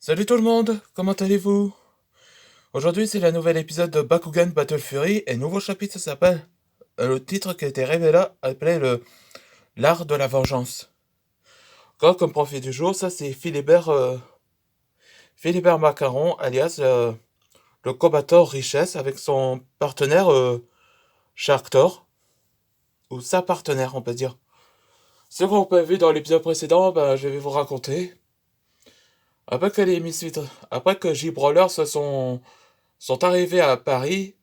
Salut tout le monde, comment allez-vous? Aujourd'hui c'est la nouvelle épisode de Bakugan Battle Fury et le nouveau chapitre s'appelle, le titre qui a été révélé appelé l'art de la vengeance. Comme profil du jour, ça c'est Philibert Macaron alias le combattant Richesse avec son partenaire Shark Thor, ou sa partenaire on peut dire. Ce qu'on peut vu dans l'épisode précédent, je vais vous raconter. Après que les Misfits, après que J-Brawlers sont arrivés à Paris,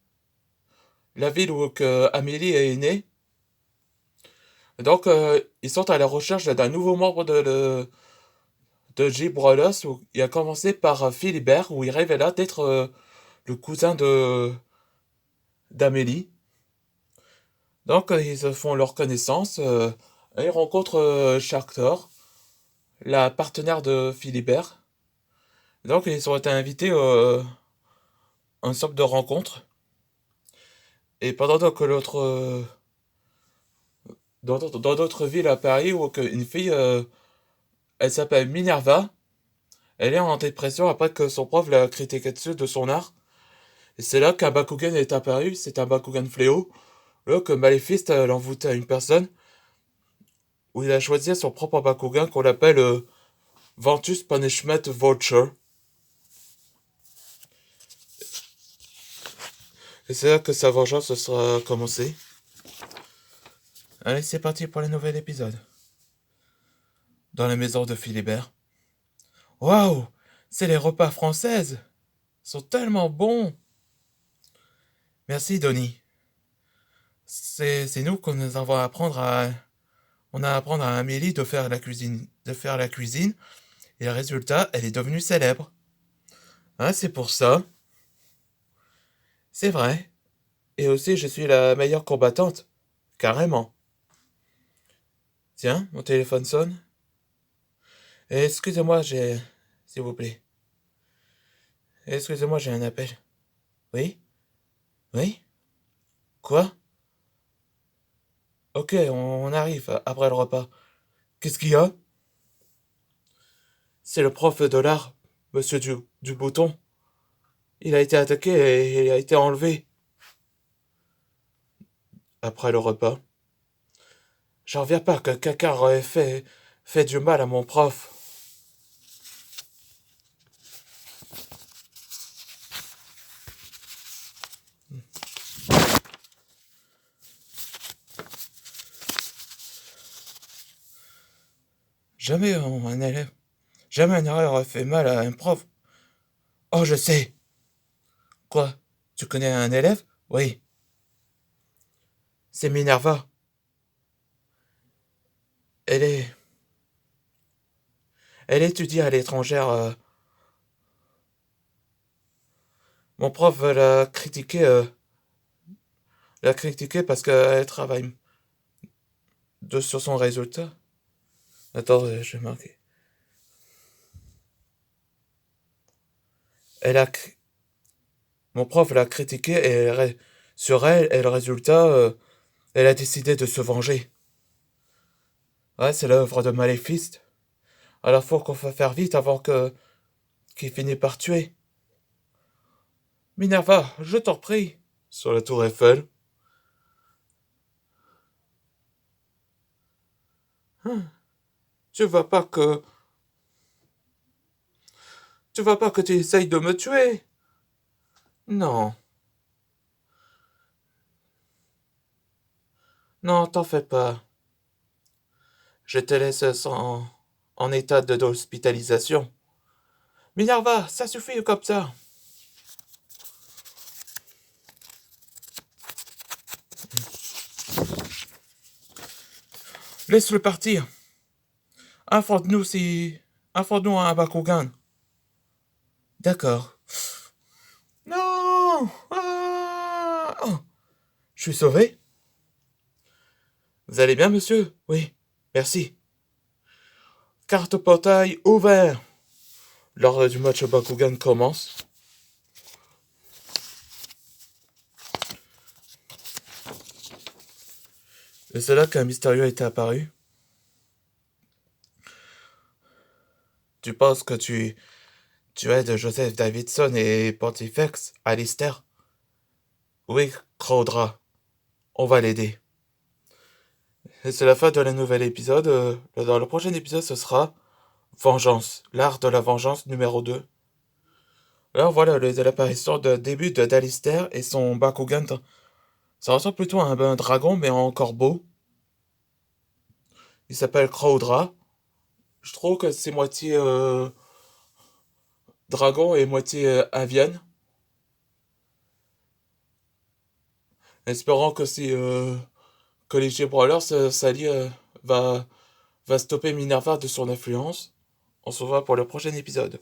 la ville où Amélie est née. Donc, ils sont à la recherche d'un nouveau membre de J-Brawlers. Où il a commencé par Philibert, où il révéla d'être le cousin d'Amélie. Donc, ils se font leur connaissance. Et ils rencontrent Shark Thor, la partenaire de Philibert. Donc, ils ont été invités à une sorte de rencontre. Et pendant que dans d'autres villes à Paris, où une fille, elle s'appelle Minerva. Elle est en dépression après que son prof l'a critiqué dessus de son art. Et c'est là qu'un Bakugan est apparu, c'est un Bakugan fléau. Là que Maléfice l'envoûte à une personne, où il a choisi son propre Bakugan qu'on appelle Ventus Punishment Vulture. Et c'est là que sa vengeance sera commencée. Allez, c'est parti pour le nouvel épisode. Dans la maison de Philibert. Waouh! C'est les repas françaises! Ils sont tellement bons! Merci, Donnie. C'est nous qu'on nous avons à apprendre à. On a à apprendre à Amélie de faire la cuisine, et le résultat, elle est devenue célèbre. Hein, c'est pour ça. C'est vrai. Et aussi, je suis la meilleure combattante. Carrément. Tiens, mon téléphone sonne. Excusez-moi, j'ai. S'il vous plaît. Excusez-moi, j'ai un appel. Oui? Oui? Quoi? Ok, on arrive après le repas. Qu'est-ce qu'il y a? C'est le prof de l'art, monsieur du Bouton. Il a été attaqué et il a été enlevé. Après le repas. J'en reviens pas que quelqu'un aurait fait du mal à mon prof. Jamais un élève, jamais un élève aurait fait mal à un prof. Oh, je sais. Quoi? Tu connais un élève? Oui. C'est Minerva. Elle est, elle étudie à l'étrangère. Mon prof l'a critiqué parce qu'elle travaille sur son résultat. Attends, je vais marquer. Elle a, mon prof l'a critiqué sur elle et le résultat, elle a décidé de se venger. Ouais, c'est l'œuvre de Maléfice. Alors faut qu'on va faire vite avant qu'il finisse par tuer. Minerva, je t'en prie. Sur la tour Eiffel. Hein, tu vas pas que. Tu vas pas que tu essayes de me tuer. Non. Non, t'en fais pas. Je te laisse en état d'hospitalisation. Minerva, ça suffit comme ça. Laisse-le partir. Affronte-nous si. Affronte-nous un Bakugan. D'accord. Non! Ah! Oh, je suis sauvé? Vous allez bien, monsieur? Oui, merci. Carte portail ouvert. L'ordre du match Bakugan commence. Et c'est là qu'un mystérieux est apparu. Tu penses que Tu aides Joseph Davidson et Pontifex, Alistair. Oui, Crowdra. On va l'aider. Et c'est la fin de la nouvelle épisode. Dans le prochain épisode, ce sera Vengeance, l'art de la vengeance numéro 2. Alors voilà, l'apparition de début d'Alistair et son Bakugan. Ça ressemble plutôt à un dragon, mais encore beau. Il s'appelle Crowdra. Je trouve que c'est moitié dragon et moitié avian. Espérant que si que les G-Brawlers s'allient va stopper Minerva de son influence. On se revoit pour le prochain épisode.